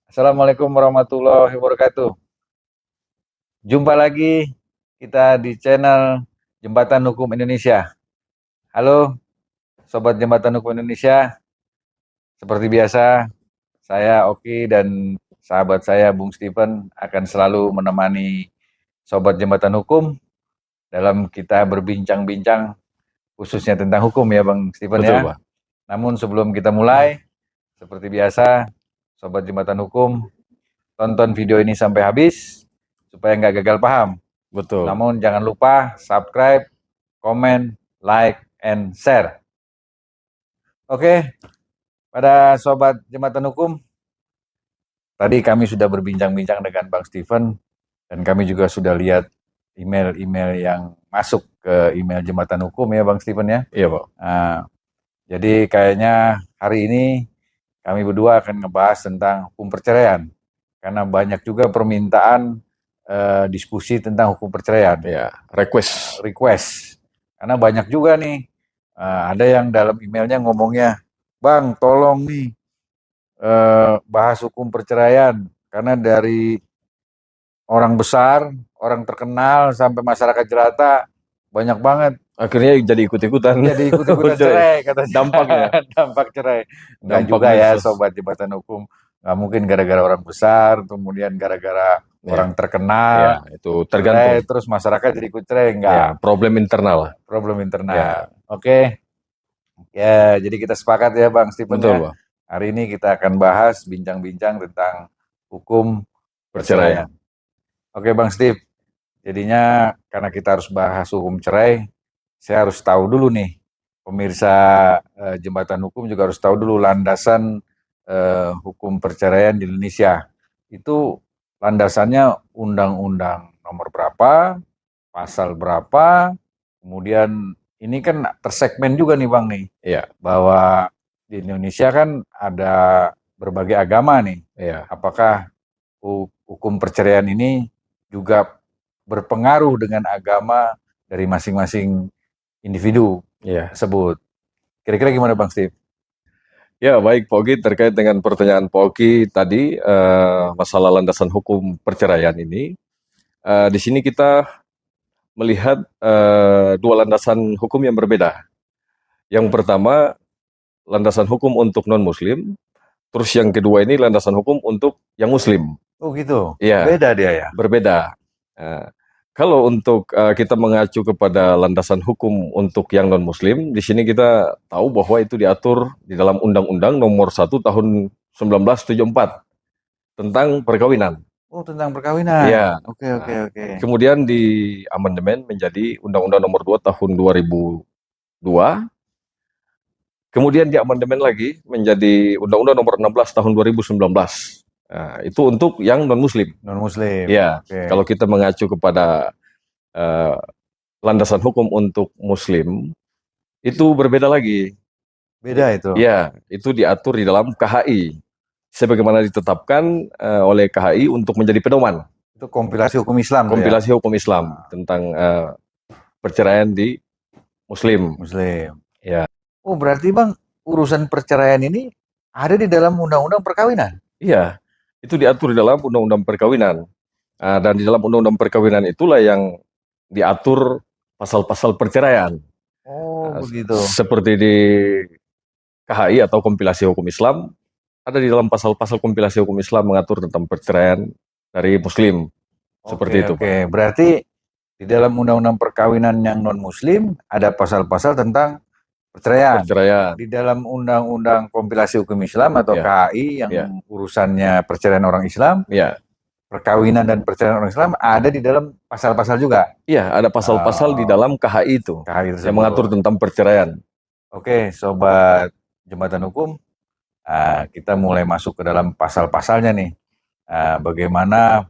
Assalamualaikum warahmatullahi wabarakatuh. Jumpa lagi kita di channel Jembatan Hukum Indonesia. Halo, Sobat Jembatan Hukum Indonesia. Seperti biasa, saya Oki dan sahabat saya Bung Stephen akan selalu menemani Sobat Jembatan Hukum dalam kita berbincang-bincang khususnya tentang hukum ya Bang Stephen Betul, ya. Pak. Namun sebelum kita mulai, seperti biasa, Sobat Jembatan Hukum, tonton video ini sampai habis supaya nggak gagal paham. Betul. Namun jangan lupa subscribe, komen, like, and share. Oke, pada Sobat Jembatan Hukum, tadi kami sudah berbincang-bincang dengan Bang Stephen, dan kami juga sudah lihat email-email yang masuk ke email Jembatan Hukum ya Bang Stephen ya. Iya, Pak. Nah, jadi kayaknya hari ini kami berdua akan ngebahas tentang hukum perceraian. Karena banyak juga permintaan diskusi tentang hukum perceraian. Ya, request. Karena banyak juga nih, ada yang dalam emailnya ngomongnya, Bang tolong nih bahas hukum perceraian. Karena dari orang besar, orang terkenal, sampai masyarakat jelata, banyak banget. Akhirnya jadi ikut-ikutan. Jadi ikut-ikutan cerai katanya. Dampaknya. Dampak cerai. Enggak juga ya Sobat Jembatan Hukum. Nggak mungkin gara-gara orang besar, kemudian gara-gara orang terkenal. Ya, itu tergantung. Terus masyarakat jadi ikut cerai. Enggak. Ya, problem internal. Problem internal. Ya. Oke. Ya, jadi kita sepakat ya Bang Stephen. Betul, ya. Pak. Hari ini kita akan bahas bincang-bincang tentang hukum perceraian. Oke Bang Steve. Jadinya karena kita harus bahas hukum cerai, saya harus tahu dulu nih, pemirsa Jembatan Hukum juga harus tahu dulu landasan hukum perceraian di Indonesia. Itu landasannya undang-undang nomor berapa, pasal berapa, kemudian ini kan tersegmen juga nih Bang nih. Iya. Bahwa di Indonesia kan ada berbagai agama nih. Iya. Apakah hukum perceraian ini juga berpengaruh dengan agama dari masing-masing individu tersebut. Kira-kira gimana Bang Steve? Ya, baik Pak Oki, terkait dengan pertanyaan Pak Oki tadi, masalah landasan hukum perceraian ini, di sini kita melihat dua landasan hukum yang berbeda. Yang pertama, landasan hukum untuk non-muslim, terus yang kedua ini landasan hukum untuk yang muslim. Oh gitu? Iya. Beda dia ya? Berbeda. Kalau untuk kita mengacu kepada landasan hukum untuk yang non-muslim, di sini kita tahu bahwa itu diatur di dalam Undang-Undang Nomor 1 Tahun 1974 tentang perkawinan. Oh, tentang perkawinan. Iya. Oke. Kemudian di amandemen menjadi Undang-Undang Nomor 2 Tahun 2002. Kemudian di amandemen lagi menjadi Undang-Undang Nomor 16 Tahun 2019. Nah, itu untuk yang non-muslim. Non-muslim. Ya, kalau kita mengacu kepada landasan hukum untuk muslim, itu berbeda lagi. Beda itu? Ya, itu diatur di dalam KHI. Sebagaimana ditetapkan oleh KHI untuk menjadi pedoman. Itu kompilasi hukum Islam? Kompilasi hukum Islam tentang perceraian di muslim. Ya. Oh, berarti Bang, urusan perceraian ini ada di dalam Undang-Undang Perkawinan? Iya. Itu diatur di dalam Undang-Undang Perkawinan. Dan di dalam Undang-Undang Perkawinan itulah yang diatur pasal-pasal perceraian. Oh, begitu. Seperti di KHI atau kompilasi hukum Islam, ada di dalam pasal-pasal kompilasi hukum Islam mengatur tentang perceraian dari muslim. Seperti itu, Pak. Berarti di dalam Undang-Undang Perkawinan yang non-muslim ada pasal-pasal tentang perceraian. Di dalam Undang-Undang Kompilasi Hukum Islam atau KHI yang urusannya perceraian orang Islam, perkawinan dan perceraian orang Islam ada di dalam pasal-pasal juga. Iya, ada pasal-pasal di dalam KHI itu yang mengatur tentang perceraian. Oke, Sobat Jembatan Hukum, kita mulai masuk ke dalam pasal-pasalnya nih. Bagaimana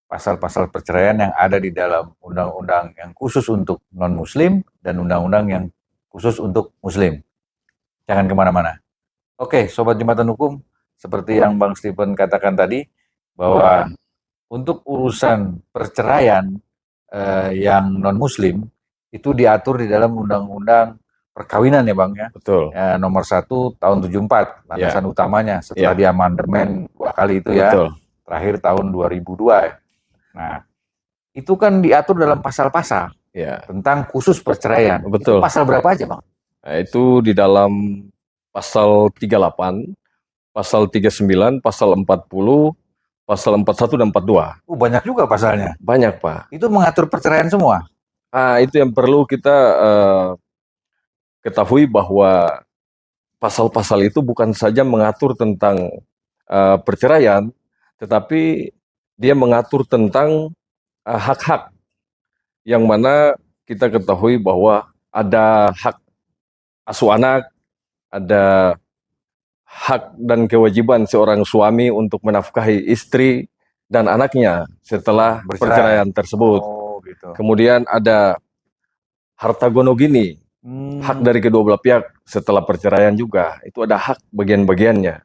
pasal-pasal perceraian yang ada di dalam undang-undang yang khusus untuk non-muslim dan undang-undang yang khusus untuk muslim. Jangan kemana-mana. Oke, Sobat Jembatan Hukum, seperti yang Bang Stephen katakan tadi, bahwa untuk urusan perceraian yang non-muslim, itu diatur di dalam Undang-Undang perkawinan ya Bang ya. Betul. Nomor 1 tahun 74 landasan utamanya setelah diamandemen 2 kali itu ya. Betul. Terakhir tahun 2002 ya. Nah, itu kan diatur dalam pasal-pasal tentang khusus perceraian. Betul. Itu pasal berapa aja Bang? Nah, itu di dalam pasal 38, pasal 39, pasal 40, pasal 41 dan 42. Banyak juga pasalnya. Banyak, Pak. Itu mengatur perceraian semua. Itu yang perlu kita ketahui, bahwa pasal-pasal itu bukan saja mengatur tentang perceraian, tetapi dia mengatur tentang hak-hak yang mana kita ketahui bahwa ada hak asuh anak, ada hak dan kewajiban seorang suami untuk menafkahi istri dan anaknya setelah perceraian tersebut. Gitu. Kemudian ada harta gonogini, hak dari kedua belah pihak setelah perceraian juga. Itu ada hak bagian-bagiannya.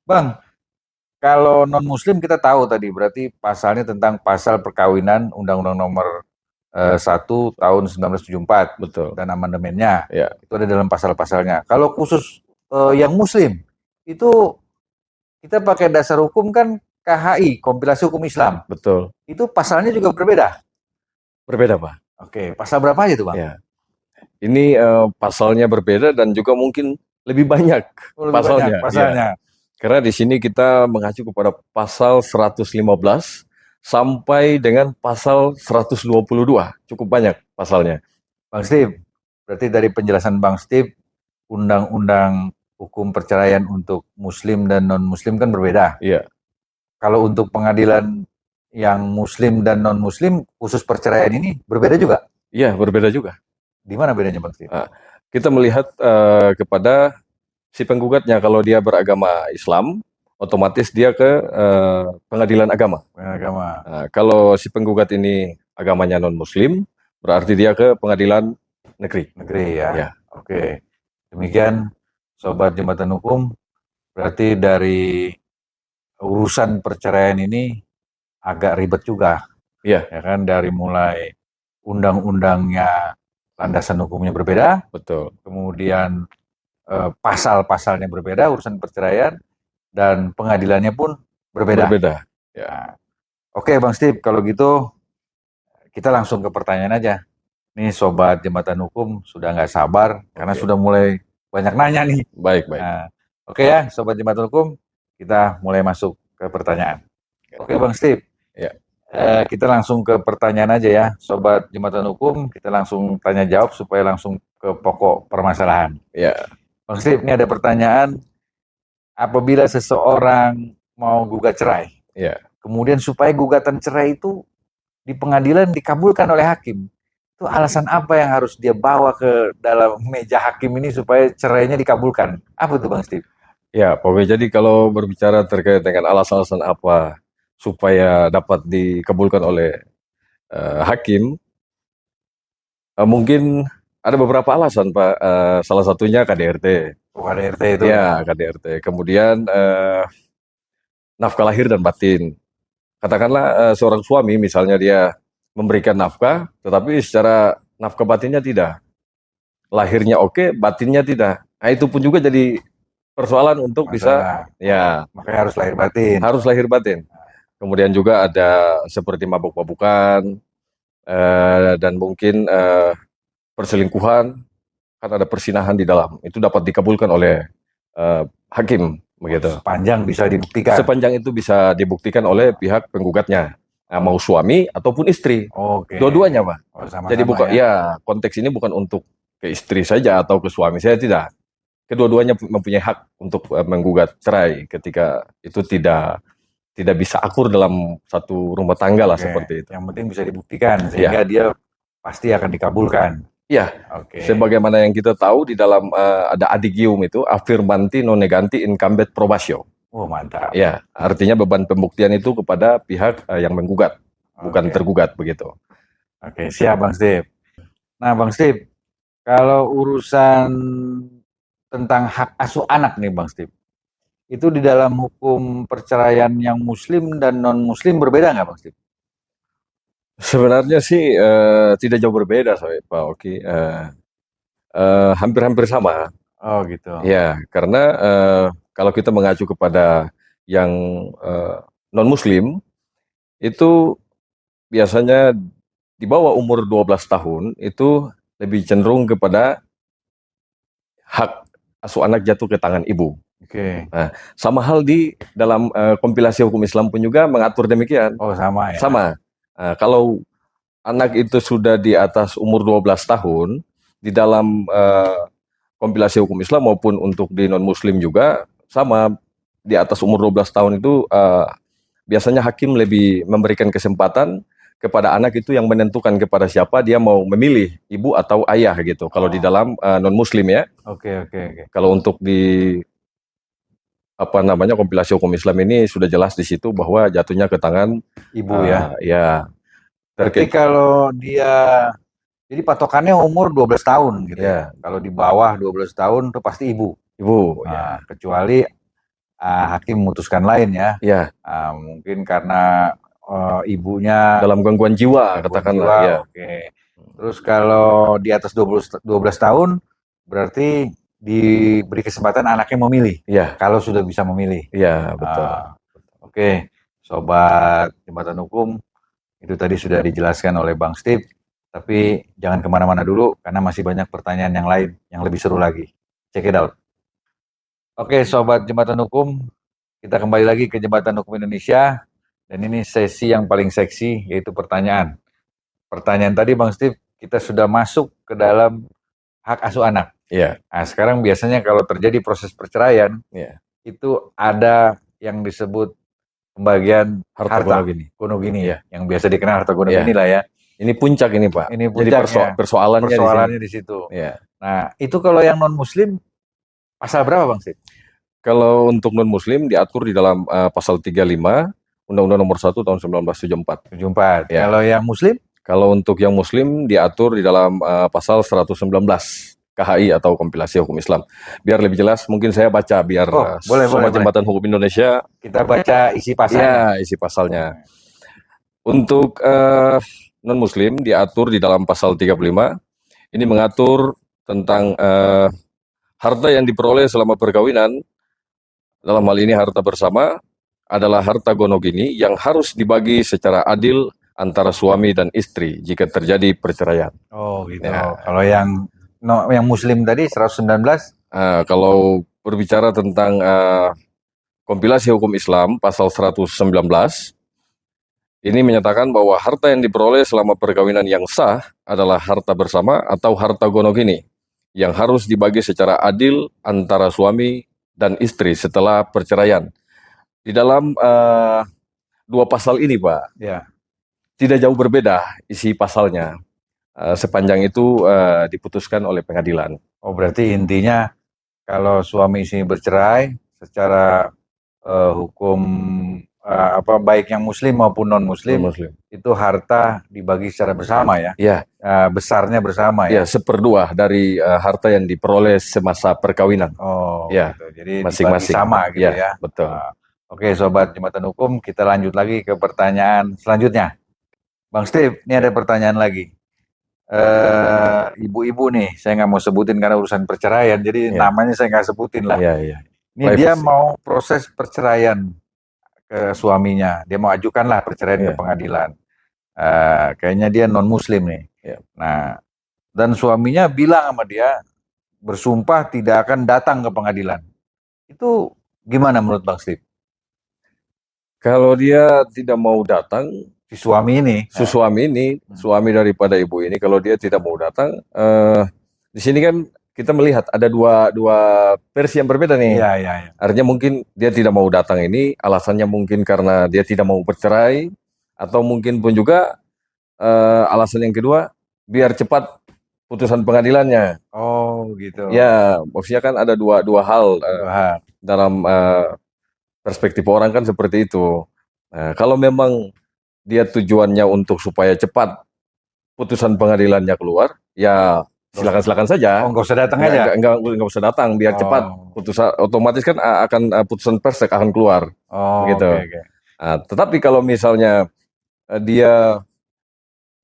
Bang, kalau non-muslim kita tahu tadi, berarti pasalnya tentang pasal perkawinan Undang-Undang Nomor 1 tahun 1974. Betul. Dan amandemennya. Ya. Itu ada dalam pasal-pasalnya. Kalau khusus yang muslim, itu kita pakai dasar hukum kan KHI, Kompilasi Hukum Islam. Betul. Itu pasalnya juga berbeda? Berbeda, Pak. Oke, pasal berapa aja tuh Bang? Ya. Ini pasalnya berbeda dan juga mungkin lebih banyak pasalnya. Pasalnya. Ya. Karena di sini kita mengacu kepada pasal 115 sampai dengan pasal 122. Cukup banyak pasalnya. Bang Steve, berarti dari penjelasan Bang Steve, undang-undang hukum perceraian untuk muslim dan non-muslim kan berbeda. Iya. Kalau untuk pengadilan yang muslim dan non-muslim khusus perceraian ini berbeda juga? Iya, berbeda juga. Di mana bedanya Bang Steve? Kita melihat kepada si penggugatnya. Kalau dia beragama Islam, otomatis dia ke pengadilan agama. Kalau si penggugat ini agamanya non-muslim, berarti dia ke pengadilan negeri. Negeri ya. Oke. Demikian Sobat Jembatan Hukum, berarti dari urusan perceraian ini agak ribet juga. Iya. Ya kan, dari mulai undang-undangnya, landasan hukumnya berbeda. Betul. Kemudian pasal-pasalnya berbeda, urusan perceraian, dan pengadilannya pun berbeda. Ya. Oke Bang Steve, kalau gitu kita langsung ke pertanyaan aja. Nih Sobat Jembatan Hukum sudah nggak sabar karena sudah mulai banyak nanya nih. Baik. Nah, oke ya Sobat Jembatan Hukum, kita mulai masuk ke pertanyaan. Oke Bang Steve. Ya. Kita langsung ke pertanyaan aja ya, Sobat Jembatan Hukum. Kita langsung tanya jawab supaya langsung ke pokok permasalahan. Ya. Bang Steve, ini ada pertanyaan. Apabila seseorang mau gugat cerai, kemudian supaya gugatan cerai itu di pengadilan dikabulkan oleh hakim, itu alasan apa yang harus dia bawa ke dalam meja hakim ini supaya cerainya dikabulkan? Apa tuh Bang Steve? Ya, pokoknya jadi kalau berbicara terkait dengan alasan-alasan apa supaya dapat dikabulkan oleh hakim, mungkin ada beberapa alasan Pak. Salah satunya KDRT. KDRT itu? Ya, KDRT. Kemudian nafkah lahir dan batin. Katakanlah seorang suami misalnya dia memberikan nafkah, tetapi secara nafkah batinnya tidak. Lahirnya oke, batinnya tidak. Nah, itu pun juga jadi persoalan untuk bisa, makanya harus lahir batin. Harus lahir batin. Kemudian juga ada seperti mabuk-mabukan, dan mungkin perselingkuhan, kan ada persinahan di dalam. Itu dapat dikabulkan oleh hakim, begitu. Sepanjang bisa dibuktikan. Sepanjang itu bisa dibuktikan oleh pihak penggugatnya. Nah, mau suami ataupun istri. Dua-duanya, Pak. Jadi bukan konteks ini bukan untuk ke istri saja atau ke suami saya, tidak. Kedua-duanya mempunyai hak untuk menggugat cerai ketika itu tidak bisa akur dalam satu rumah tangga lah, seperti itu. Yang penting bisa dibuktikan sehingga dia pasti akan dikabulkan. Iya. Sebagaimana yang kita tahu di dalam ada adigium itu, affirmanti non neganti incambet probatio. Mantap. Ya, artinya beban pembuktian itu kepada pihak yang menggugat, bukan tergugat, begitu. Oke, siap Bang Steve. Nah Bang Steve, kalau urusan tentang hak asuh anak nih Bang Steve, itu di dalam hukum perceraian yang muslim dan non-muslim berbeda nggak Bang Steve? Sebenarnya sih tidak jauh berbeda Pak Oki. hampir-hampir sama. Oh gitu. Ya, karena kalau kita mengacu kepada yang non-Muslim, itu biasanya di bawah umur 12 tahun itu lebih cenderung kepada hak asuh anak jatuh ke tangan ibu. Oke. Nah, sama hal di dalam kompilasi hukum Islam pun juga mengatur demikian. Oh sama ya. Sama. Kalau anak itu sudah di atas umur 12 tahun, di dalam kompilasi hukum Islam maupun untuk di non-Muslim juga sama, di atas umur 12 tahun itu biasanya hakim lebih memberikan kesempatan kepada anak itu yang menentukan kepada siapa dia mau memilih, ibu atau ayah gitu. Kalau di dalam non-Muslim ya. Oke. Kalau untuk di kompilasi hukum Islam ini sudah jelas di situ bahwa jatuhnya ke tangan ibu ya. Ya. Berarti kalau dia, jadi patokannya umur 12 tahun gitu ya. Kalau di bawah 12 tahun itu pasti ibu. Ibu. Nah, kecuali hakim memutuskan lain ya. Ya. Mungkin karena ibunya dalam gangguan jiwa katakanlah. Ya. Oke. Terus kalau di atas 12 tahun berarti diberi kesempatan anaknya memilih. Ya. Kalau sudah bisa memilih. Ya, betul. Oke, Sobat Jembatan Hukum, itu tadi sudah dijelaskan oleh Bang Steve. Tapi jangan kemana-mana dulu karena masih banyak pertanyaan yang lain yang lebih seru lagi. Check it out. Oke, Sobat Jembatan Hukum, kita kembali lagi ke Jembatan Hukum Indonesia. Dan ini sesi yang paling seksi, yaitu pertanyaan. Pertanyaan tadi Bang Steve, kita sudah masuk ke dalam hak asuh anak. Iya. Nah, sekarang biasanya kalau terjadi proses perceraian, itu ada yang disebut pembagian harta gono gini ya, yang biasa dikenal harta gono gini lah ya. Ini puncak ini Pak. Ini puncaknya. Jadi persoalannya di situ. Ya. Nah, itu kalau yang non-Muslim, pasal berapa Bang Steve? Kalau untuk non-Muslim diatur di dalam pasal 35 Undang-Undang Nomor 1 tahun 1974. 74. Ya. Kalau yang Muslim? Kalau untuk yang Muslim diatur di dalam pasal 119 KHI atau Kompilasi Hukum Islam. Biar lebih jelas, mungkin saya baca biar Sobat Jembatan Hukum Indonesia. Kita baca isi pasalnya. Ya, isi pasalnya. Untuk non-Muslim diatur di dalam pasal 35. Ini mengatur tentang harta yang diperoleh selama perkawinan. Dalam hal ini harta bersama adalah harta gonogini yang harus dibagi secara adil antara suami dan istri jika terjadi perceraian. Oh gitu. Ya. Kalau yang Muslim tadi 119? Kalau berbicara tentang kompilasi hukum Islam pasal 119, ini menyatakan bahwa harta yang diperoleh selama perkawinan yang sah adalah harta bersama atau harta gonogini yang harus dibagi secara adil antara suami dan istri setelah perceraian. Di dalam dua pasal ini, Pak, tidak jauh berbeda isi pasalnya. Sepanjang itu diputuskan oleh pengadilan. Oh, berarti intinya kalau suami istri bercerai secara hukum baik yang Muslim maupun non-Muslim, itu harta dibagi secara bersama ya? Ya. Besarnya bersama ya? Ya, 1/2 dari harta yang diperoleh semasa perkawinan. Oh, ya. Gitu. Jadi masing-masing sama gitu ya? Betul. Oke, Sobat Jembatan Hukum, kita lanjut lagi ke pertanyaan selanjutnya. Bang Steve, ini ada pertanyaan lagi. Ibu-ibu nih, saya nggak mau sebutin karena urusan perceraian, jadi namanya saya nggak sebutin lah. Ini dia mau proses perceraian ke suaminya, dia mau ajukan lah perceraian ke pengadilan. Kayaknya dia non-Muslim nih. Nah, dan suaminya bilang sama dia, bersumpah tidak akan datang ke pengadilan. Itu gimana menurut Bang Steve? Kalau dia tidak mau datang, suami ini, suami daripada ibu ini, kalau dia tidak mau datang, di sini kan kita melihat ada dua versi yang berbeda nih. Iya. Artinya mungkin dia tidak mau datang ini, alasannya mungkin karena dia tidak mau bercerai, atau mungkin pun juga alasan yang kedua, biar cepat putusan pengadilannya. Oh gitu. Ya, maksudnya kan ada dua hal dalam perspektif orang kan seperti itu. Nah, kalau memang dia tujuannya untuk supaya cepat putusan pengadilannya keluar, ya silakan saja. Oh, nggak usah datang aja. Nggak usah datang, biar cepat putusan, otomatis kan akan putusan persek akan keluar. Oh, gitu. Okay. Nah, tetapi kalau misalnya dia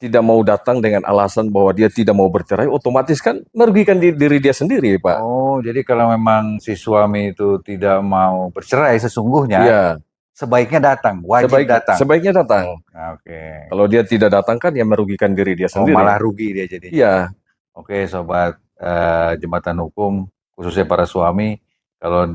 tidak mau datang dengan alasan bahwa dia tidak mau bercerai, otomatis kan merugikan diri dia sendiri, Pak. Oh, jadi kalau memang si suami itu tidak mau bercerai sesungguhnya, Iya, sebaiknya datang, wajib datang. sebaiknya datang. Oke. Kalau dia tidak datang kan ya merugikan diri dia Oh, sendiri. malah rugi dia jadinya. Iya, Oke, sobat jembatan hukum, khususnya para suami, kalau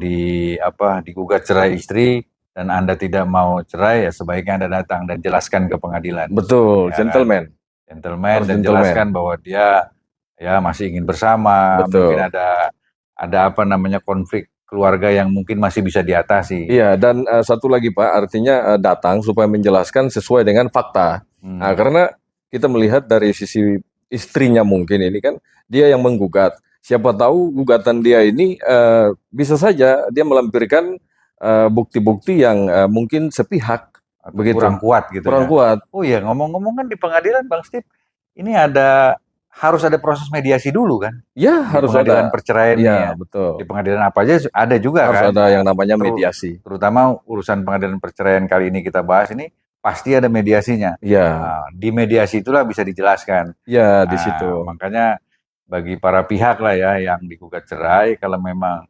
digugat cerai istri dan Anda tidak mau cerai, ya sebaiknya Anda datang dan jelaskan ke pengadilan. betul, Ya kan? gentleman. Gentleman Harus dan gentleman. jelaskan bahwa dia ya masih ingin bersama, Betul. mungkin ada konflik keluarga yang mungkin masih bisa diatasi. Iya, dan satu lagi Pak, artinya datang supaya menjelaskan sesuai dengan fakta. Nah, karena kita melihat dari sisi istrinya mungkin ini kan dia yang menggugat. Siapa tahu gugatan dia ini bisa saja dia melampirkan bukti-bukti yang mungkin sepihak, Atau begitu. kurang kuat gitu Kurang ya. kuat. Oh iya, ngomong-ngomong kan di pengadilan Bang Steve, ini harus ada proses mediasi dulu kan? Ya, Di harus pengadilan ada. perceraian nih Iya, ya. betul. Di pengadilan apa aja ada juga Harus kan? ada yang namanya mediasi. Terutama urusan pengadilan perceraian kali ini kita bahas ini pasti ada mediasinya. Iya. Nah, di mediasi itulah bisa dijelaskan. Iya, di Nah, situ. makanya bagi para pihak lah ya yang digugat cerai, kalau memang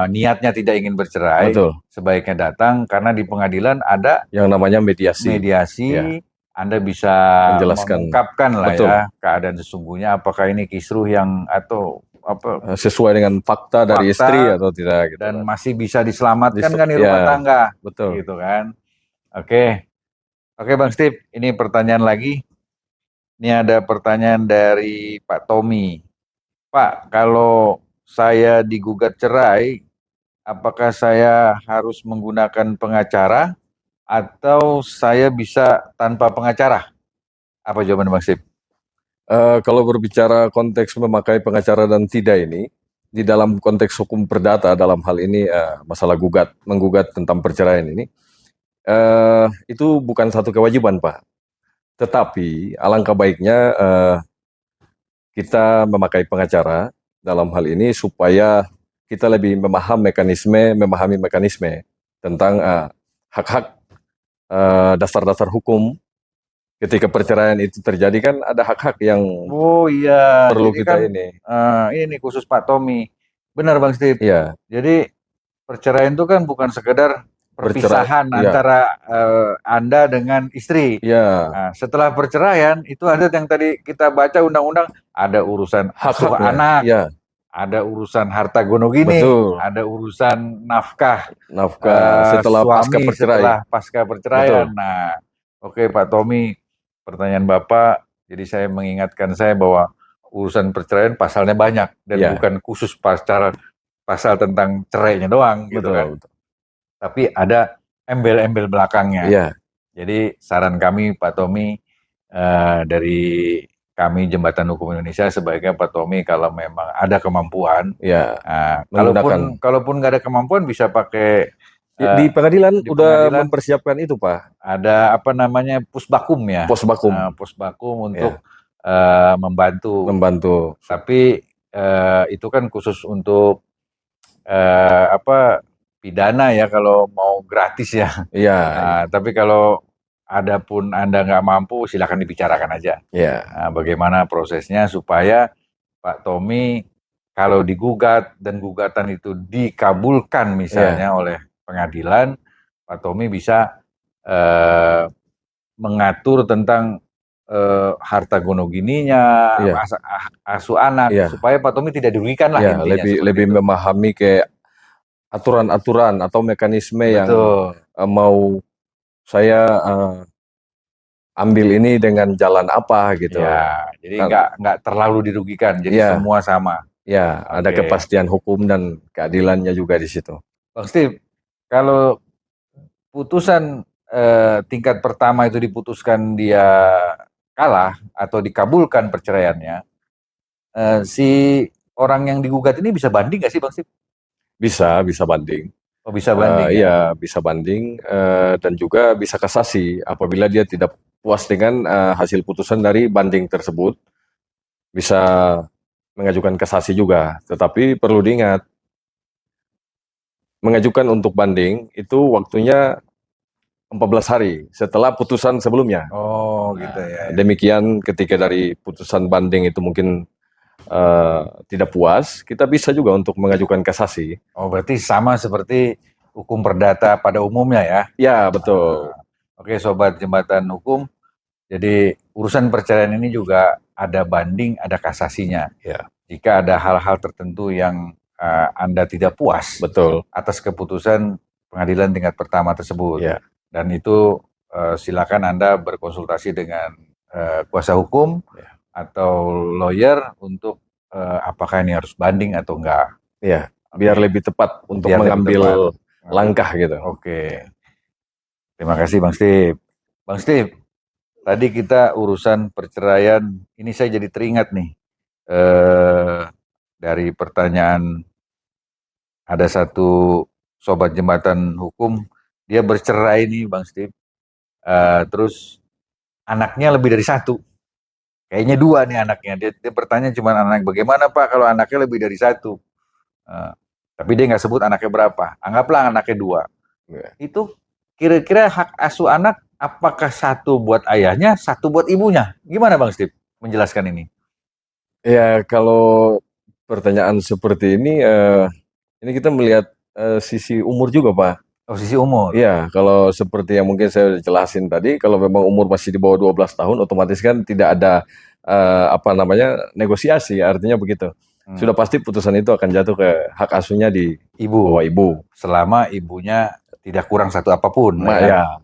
niatnya tidak ingin bercerai, Betul. sebaiknya datang karena di pengadilan ada Yang namanya mediasi. Ya. Anda bisa Menjelaskan. mengungkapkan lah Betul. ya keadaan sesungguhnya, apakah ini kisruh yang atau apa sesuai dengan fakta dari istri atau tidak gitu. dan masih bisa diselamatkan kan di Ya, rumah tangga. betul. Gitu kan. Oke. Oke Bang Steve, ini pertanyaan lagi. Ini ada pertanyaan dari Pak Tommy. Pak, kalau saya digugat cerai, apakah saya harus menggunakan pengacara atau saya bisa tanpa pengacara? Apa jawaban Bang Steve? Kalau berbicara konteks memakai pengacara dan tidak ini, di dalam konteks hukum perdata dalam hal ini masalah menggugat tentang perceraian ini, itu bukan satu kewajiban Pak. Tetapi alangkah baiknya kita memakai pengacara dalam hal ini supaya kita lebih memahami mekanisme tentang hak-hak dasar-dasar hukum. Ketika perceraian itu terjadi kan ada hak-hak yang perlu jadi kita kan, ini khusus Pak Tommy. Benar Bang Steve. Iya. Jadi perceraian itu kan bukan sekedar perpisahan antara Anda dengan istri. Iya. Nah, setelah perceraian itu ada yang tadi kita baca undang-undang, ada urusan asuh anak, ada urusan harta gono gini, ada urusan nafkah setelah pasca perceraian. Nah, oke Pak Tommy, pertanyaan Bapak, jadi saya mengingatkan saya bahwa urusan perceraian pasalnya banyak dan bukan khusus pasal tentang cerainya doang gitu kan. Betul. Tapi ada embel-embel belakangnya. Iya. Jadi saran kami Pak Tommy dari kami Jembatan Hukum Indonesia sebaiknya Pak Tommy kalau memang ada kemampuan, kalaupun nggak ada kemampuan bisa pakai di pengadilan udah mempersiapkan itu Pak. Ada pusbakum ya. Pusbakum untuk membantu. Tapi itu kan khusus untuk pidana ya kalau mau gratis ya. Iya. Tapi kalau adapun Anda nggak mampu, silakan dibicarakan aja. Iya. Bagaimana prosesnya supaya Pak Tommy kalau digugat dan gugatan itu dikabulkan misalnya oleh pengadilan, Pak Tommy bisa mengatur tentang harta gono gininya, asuh anak, supaya Pak Tommy tidak dirugikan lah intinya. Lebih memahami kayak aturan-aturan atau mekanisme yang mau saya ambil ini dengan jalan apa gitu. Ya, jadi nggak terlalu dirugikan, jadi semua sama. Ya, ada kepastian hukum dan keadilannya juga di situ. Bang Steve, kalau putusan tingkat pertama itu diputuskan dia kalah atau dikabulkan perceraiannya, si orang yang digugat ini bisa banding nggak sih Bang Steve? Bisa banding. Oh, bisa banding ya? Bisa banding dan juga bisa kasasi apabila dia tidak puas dengan hasil putusan dari banding tersebut. Bisa mengajukan kasasi juga, tetapi perlu diingat mengajukan untuk banding itu waktunya 14 hari setelah putusan sebelumnya. Oh, gitu ya. Demikian ketika dari putusan banding itu mungkin tidak puas, kita bisa juga untuk mengajukan kasasi. Oh, berarti sama seperti hukum perdata pada umumnya ya? Ya, betul. Oke, Sobat Jembatan Hukum. Jadi urusan perceraian ini juga ada banding, ada kasasinya. Ya, Jika ada hal-hal tertentu yang Anda tidak puas betul. atas keputusan pengadilan tingkat pertama tersebut. Ya. Dan itu silakan Anda berkonsultasi dengan kuasa hukum atau lawyer untuk apakah ini harus banding atau enggak. Ya, biar lebih tepat untuk mengambil langkah gitu. Oke. Terima kasih Bang Steve. Bang Steve, tadi kita urusan perceraian, ini saya jadi teringat nih dari pertanyaan ada satu sobat jembatan hukum, dia bercerai nih Bang Steve, terus anaknya lebih dari satu, kayaknya dua nih anaknya. Dia bertanya cuma anak bagaimana Pak kalau anaknya lebih dari satu, tapi dia nggak sebut anaknya berapa. Anggaplah anaknya dua. Itu kira-kira hak asuh anak apakah satu buat ayahnya, satu buat ibunya? Gimana Bang Steve menjelaskan ini? Ya, kalau pertanyaan seperti ini kita melihat sisi umur juga, Pak. Oh, sisi umur? Iya, kalau seperti yang mungkin saya jelasin tadi, kalau memang umur masih di bawah 12 tahun, otomatis kan tidak ada negosiasi, artinya begitu. Sudah pasti putusan itu akan jatuh ke hak asuhnya di bawah ibu. Selama ibunya tidak kurang satu apapun.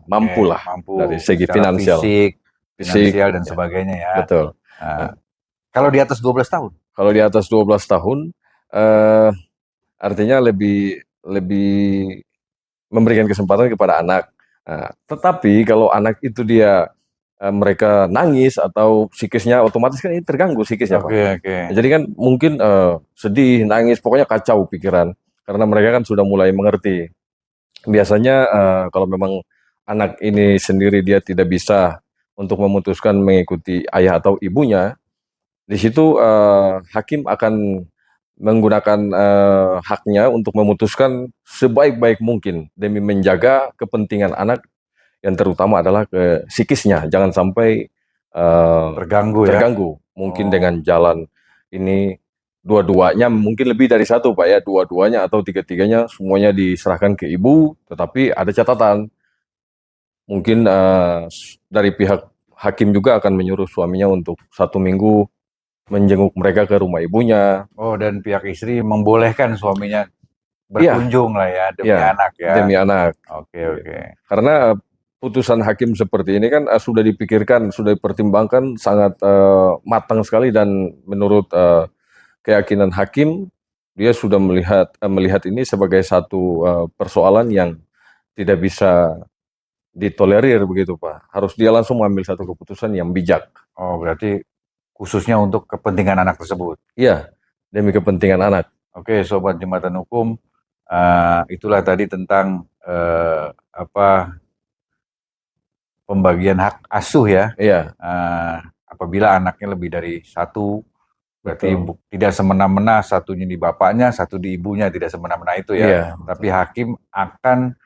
Mampu lah dari segi finansial. Finansial dan sebagainya ya. Betul. Kalau di atas 12 tahun? Kalau di atas 12 tahun, artinya lebih memberikan kesempatan kepada anak. Tetapi kalau anak itu mereka nangis atau psikisnya otomatis kan ini terganggu psikisnya, Pak. Jadi kan mungkin sedih, nangis, pokoknya kacau pikiran karena mereka kan sudah mulai mengerti. Biasanya kalau memang anak ini sendiri dia tidak bisa untuk memutuskan mengikuti ayah atau ibunya, di situ hakim akan menggunakan haknya untuk memutuskan sebaik-baik mungkin demi menjaga kepentingan anak yang terutama adalah ke psikisnya, jangan sampai terganggu. Mungkin dengan jalan ini dua-duanya, mungkin lebih dari satu Pak ya, dua-duanya atau tiga-tiganya semuanya diserahkan ke ibu, tetapi ada catatan. Mungkin dari pihak hakim juga akan menyuruh suaminya untuk 1 minggu menjenguk mereka ke rumah ibunya. Oh, dan pihak istri membolehkan suaminya berkunjung lah ya, demi anak ya. Demi anak. Oke. Karena putusan hakim seperti ini kan sudah dipikirkan, sudah dipertimbangkan sangat matang sekali, dan menurut keyakinan hakim, dia sudah melihat ini sebagai satu persoalan yang tidak bisa ditolerir begitu Pak. Harus dia langsung mengambil satu keputusan yang bijak. Oh, berarti khususnya untuk kepentingan anak tersebut? Iya, demi kepentingan anak. Oke, Sobat Jembatan Hukum, itulah tadi tentang pembagian hak asuh ya. Iya. Apabila anaknya lebih dari satu, berarti tidak semena-mena satunya di bapaknya, satu di ibunya, tidak semena-mena itu ya. Iya. Tapi hakim akan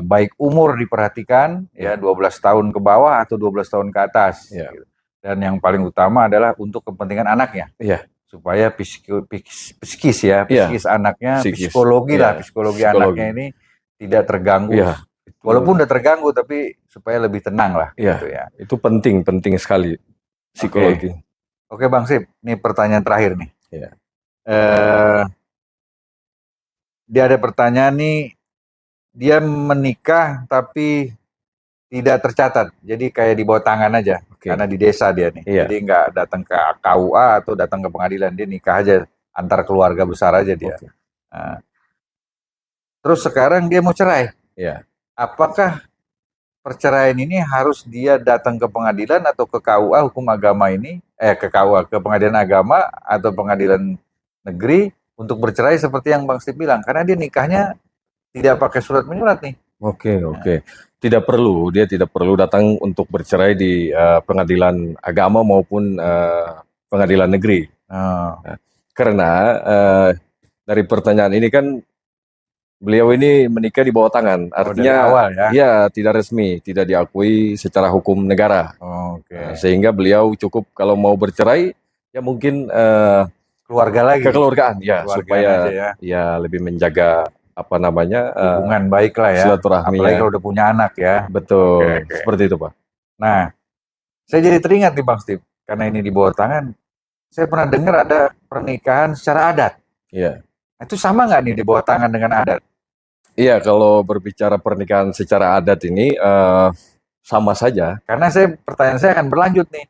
baik umur diperhatikan ya, 12 tahun ke bawah atau 12 tahun ke atas. Iya. Dan yang paling utama adalah untuk kepentingan anaknya. Iya. Supaya psikis anaknya, psikologi anaknya ini tidak terganggu. Iya. Walaupun udah terganggu, tapi supaya lebih tenang lah. Iya. Gitu ya. Itu penting sekali psikologi. Oke Bang Sip, ini pertanyaan terakhir nih. Iya. Dia ada pertanyaan nih, dia menikah tapi tidak tercatat, jadi kayak di bawah tangan aja, karena di desa dia nih. Jadi nggak datang ke KUA atau datang ke pengadilan, dia nikah aja antar keluarga besar aja dia. Nah, terus sekarang dia mau cerai. Apakah perceraian ini harus dia datang ke pengadilan atau ke KUA hukum agama ini, ke KUA, ke pengadilan agama atau pengadilan negeri untuk bercerai seperti yang Bang Steve bilang, karena dia nikahnya tidak pakai surat menyurat nih. Oke. Dia tidak perlu datang untuk bercerai di pengadilan agama maupun pengadilan negeri. Karena dari pertanyaan ini kan beliau ini menikah di bawah tangan, artinya dari awal ya. Ya tidak resmi, tidak diakui secara hukum negara. Oke. Sehingga beliau cukup kalau mau bercerai ya mungkin Keluarga lagi. kekeluargaan ya, Keluargaan supaya aja ya lebih menjaga apa namanya hubungan baik lah ya. silaturahmi. Apalagi kalau udah punya anak ya. Betul, seperti itu Pak. Nah, saya jadi teringat nih Bang Steve, karena ini di bawah tangan. Saya pernah dengar ada pernikahan secara adat. Iya. Itu sama nggak nih di bawah tangan dengan adat? Iya, kalau berbicara pernikahan secara adat ini sama saja. Karena pertanyaan saya akan berlanjut nih.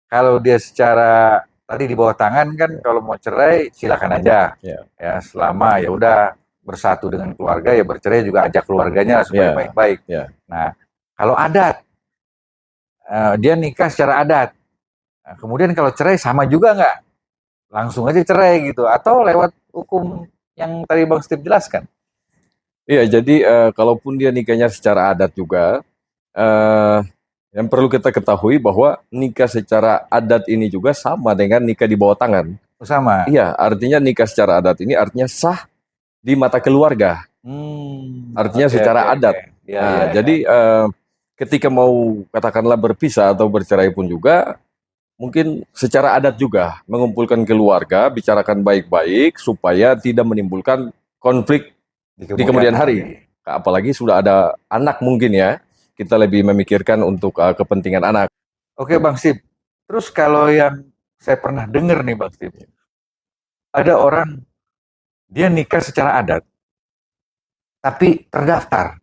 Kalau dia secara tadi di bawah tangan kan, kalau mau cerai silakan aja. Ya. Ya selama ya udah bersatu dengan keluarga, ya bercerai juga ajak keluarganya supaya baik-baik. Ya. Nah, kalau adat, dia nikah secara adat. Nah, kemudian kalau cerai sama juga nggak? Langsung aja cerai gitu, atau lewat hukum yang tadi Bang Steve jelaskan? Iya, jadi kalaupun dia nikahnya secara adat juga, yang perlu kita ketahui bahwa nikah secara adat ini juga sama dengan nikah di bawah tangan. Sama? Iya, artinya nikah secara adat ini artinya sah di mata keluarga. Artinya secara adat. Jadi ketika mau katakanlah berpisah atau bercerai pun juga, mungkin secara adat juga mengumpulkan keluarga, bicarakan baik-baik supaya tidak menimbulkan konflik di kemudian hari. Apalagi sudah ada anak mungkin ya, kita lebih memikirkan untuk kepentingan anak. Oke Bang Steve, terus kalau yang saya pernah dengar nih Bang Steve, ada orang dia nikah secara adat, tapi terdaftar.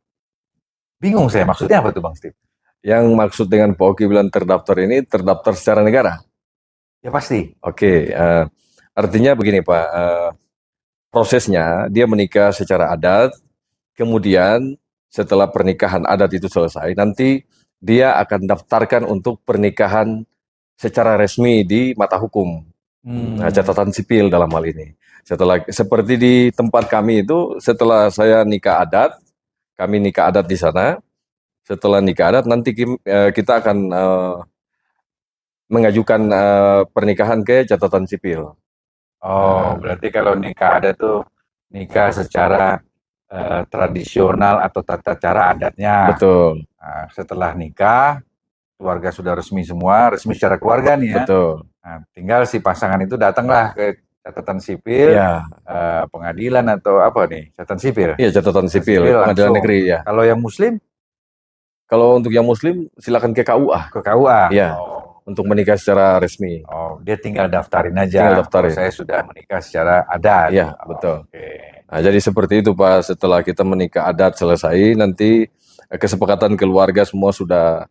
Bingung saya, maksudnya apa tuh Bang Steve? Yang maksud dengan Pak Oki bilang terdaftar ini, terdaftar secara negara? Ya pasti. Oke, artinya begini Pak, prosesnya dia menikah secara adat, kemudian setelah pernikahan adat itu selesai, nanti dia akan daftarkan untuk pernikahan secara resmi di mata hukum, catatan sipil dalam hal ini. Setelah seperti di tempat kami itu, setelah saya nikah adat, kami nikah adat di sana. Setelah nikah adat nanti kita akan mengajukan pernikahan ke catatan sipil. Berarti kalau nikah adat tuh nikah secara tradisional atau tata cara adatnya. Betul. Nah, setelah nikah, keluarga sudah resmi semua, resmi secara keluarga nih ya. Betul. Nah, tinggal si pasangan itu datanglah ke catatan sipil, pengadilan atau apa nih, catatan sipil. Iya, catatan sipil, pengadilan negeri ya. Kalau yang Muslim? Kalau untuk yang Muslim silakan ke KUA. Ke KUA. Iya. Untuk menikah secara resmi. Dia tinggal daftarin aja. Tinggal daftarin. Saya sudah menikah secara adat. Iya, betul. Nah, jadi seperti itu Pak, setelah kita menikah adat selesai, nanti kesepakatan keluarga semua sudah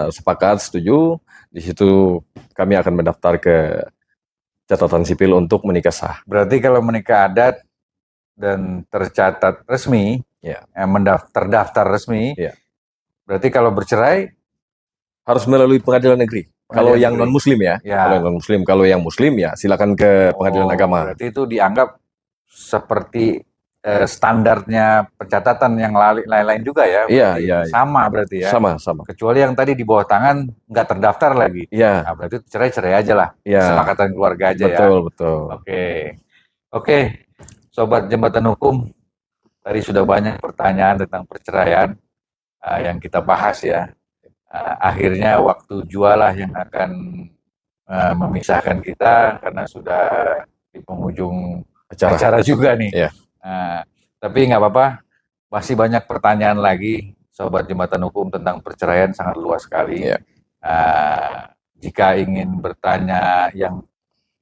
sepakat, setuju. Di situ kami akan mendaftar ke catatan sipil untuk menikah sah. Berarti kalau menikah adat dan tercatat resmi, terdaftar resmi, berarti kalau bercerai harus melalui pengadilan negeri. Kalau yang non Muslim ya. Kalau yang non Muslim, kalau yang Muslim ya silakan ke pengadilan agama. Berarti itu dianggap seperti standarnya pencatatan yang lain-lain juga ya. Iya. Sama berarti ya. Sama. Kecuali yang tadi di bawah tangan nggak terdaftar lagi. Iya. Nah, berarti cerai aja lah. Iya. Kesepakatan keluarga aja ya. Betul. Oke. Sobat Jembatan Hukum, tadi sudah banyak pertanyaan tentang perceraian yang kita bahas ya. Akhirnya waktu jualah yang akan memisahkan kita karena sudah di penghujung acara juga nih. Tapi nggak apa-apa, masih banyak pertanyaan lagi Sobat Jembatan Hukum tentang perceraian, sangat luas sekali. Jika ingin bertanya yang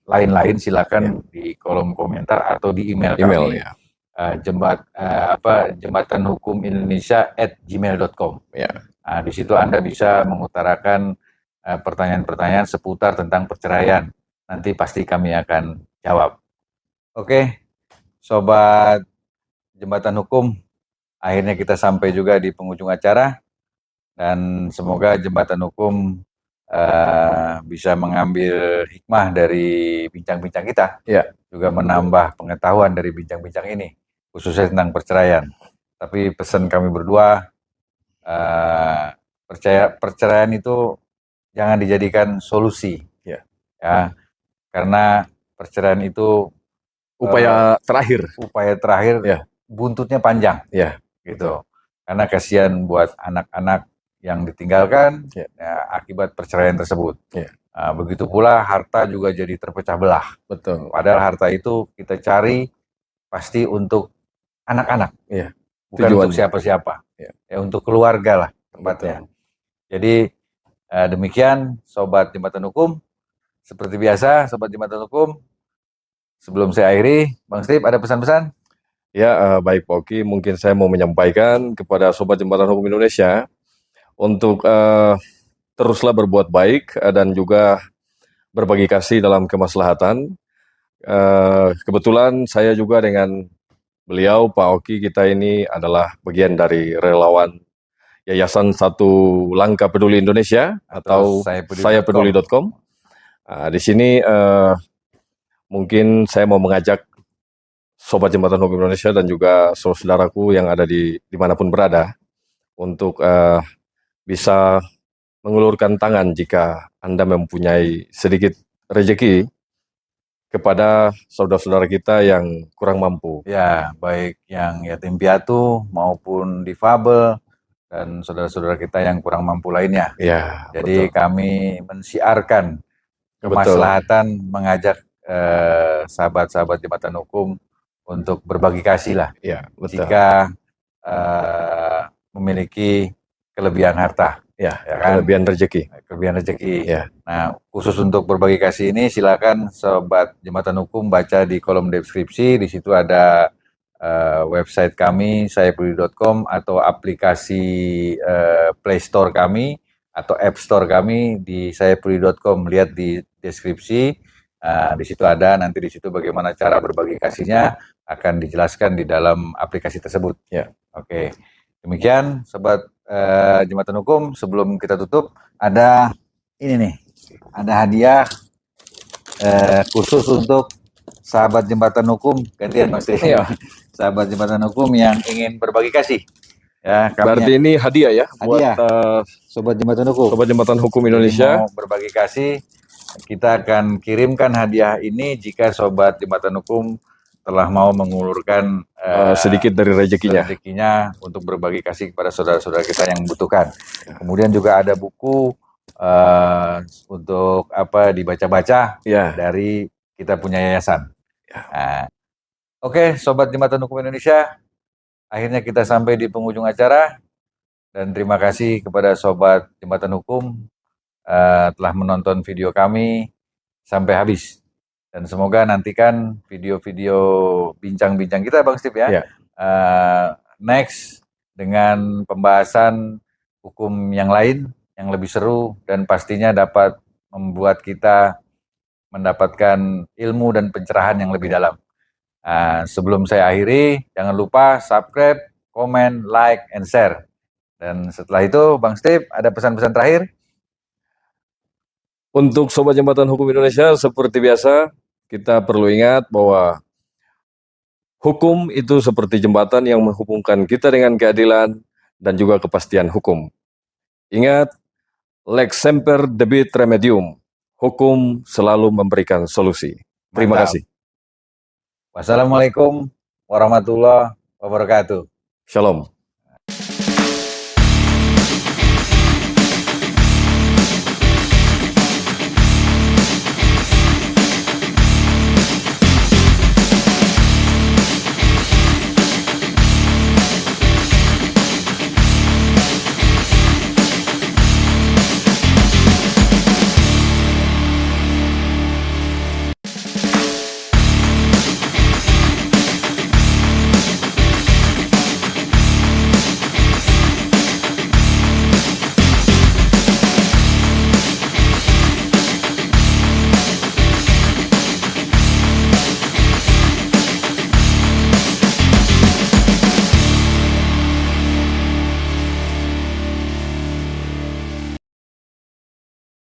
lain-lain silakan di kolom komentar atau di email kami. jembatanhukumindonesia@gmail.com. Nah, di situ Anda bisa mengutarakan pertanyaan-pertanyaan seputar tentang perceraian. Nanti pasti kami akan jawab. Oke, Sobat Jembatan Hukum, akhirnya kita sampai juga di penghujung acara. Dan semoga Jembatan Hukum bisa mengambil hikmah dari bincang-bincang kita. Juga menambah pengetahuan dari bincang-bincang ini, khususnya tentang perceraian. Tapi pesan kami berdua, perceraian itu jangan dijadikan solusi, ya, karena perceraian itu upaya terakhir, buntutnya panjang, Ya, gitu. Karena kasihan buat anak-anak yang ditinggalkan akibat perceraian tersebut. Begitu pula harta juga jadi terpecah belah. betul. Padahal harta itu kita cari pasti untuk anak-anak, bukan untuk siapa-siapa, untuk keluarga lah tempatnya. Jadi demikian Sobat Jembatan Hukum. Seperti biasa, Sobat Jembatan Hukum, sebelum saya akhiri, Bang Steve ada pesan-pesan? Ya, baik Pak Oki, mungkin saya mau menyampaikan kepada Sobat Jembatan Hukum Indonesia untuk teruslah berbuat baik dan juga berbagi kasih dalam kemaslahatan. Kebetulan saya juga dengan beliau, Pak Oki, kita ini adalah bagian dari relawan Yayasan Satu Langkah Peduli Indonesia atau sayapeduli.com. Di sini mungkin saya mau mengajak Sobat Jembatan Hukum Indonesia dan juga saudaraku yang ada di dimanapun berada untuk bisa mengulurkan tangan jika Anda mempunyai sedikit rezeki kepada saudara-saudara kita yang kurang mampu. Ya, baik yang yatim piatu maupun difabel dan saudara-saudara kita yang kurang mampu lainnya. Ya, jadi kami mensiarkan kemaslahatan mengajak sahabat-sahabat Jembatan Hukum untuk berbagi kasih lah. Ya, betul. Jika memiliki kelebihan harta. Ya kan? Kelebihan rezeki. Nah, khusus untuk berbagi kasih ini silakan Sobat Jembatan Hukum baca di kolom deskripsi. Di situ ada website kami sayapeduli.com atau aplikasi Play Store kami atau App Store kami di sayapeduli.com. Lihat di deskripsi. Di situ ada, nanti di situ bagaimana cara berbagi kasihnya akan dijelaskan di dalam aplikasi tersebut. Oke. Demikian Sobat Jembatan Hukum, sebelum kita tutup ada ini nih, ada hadiah khusus untuk sahabat Jembatan Hukum, gantian Mas Tri. Sahabat Jembatan Hukum yang ingin berbagi kasih. Ya, berarti ini hadiah ya buat Sobat Jembatan Hukum. Sobat Jembatan Hukum Indonesia. Mau berbagi kasih, kita akan kirimkan hadiah ini jika Sobat Jembatan Hukum telah mau mengulurkan sedikit dari rezekinya untuk berbagi kasih kepada saudara-saudara kita yang membutuhkan. Kemudian juga ada buku untuk dibaca-baca dari kita punya yayasan. Oke, Sobat Jembatan Hukum Indonesia, akhirnya kita sampai di penghujung acara dan terima kasih kepada Sobat Jembatan Hukum telah menonton video kami sampai habis. Dan semoga nantikan video-video bincang-bincang kita Bang Steve ya. Next dengan pembahasan hukum yang lain yang lebih seru dan pastinya dapat membuat kita mendapatkan ilmu dan pencerahan yang lebih dalam. Sebelum saya akhiri, jangan lupa subscribe, komen, like, and share. Dan setelah itu Bang Steve ada pesan-pesan terakhir? Untuk Sobat Jembatan Hukum Indonesia, seperti biasa, kita perlu ingat bahwa hukum itu seperti jembatan yang menghubungkan kita dengan keadilan dan juga kepastian hukum. Ingat, lex semper debit remedium, hukum selalu memberikan solusi. Terima kasih. Wassalamualaikum warahmatullahi wabarakatuh. Shalom.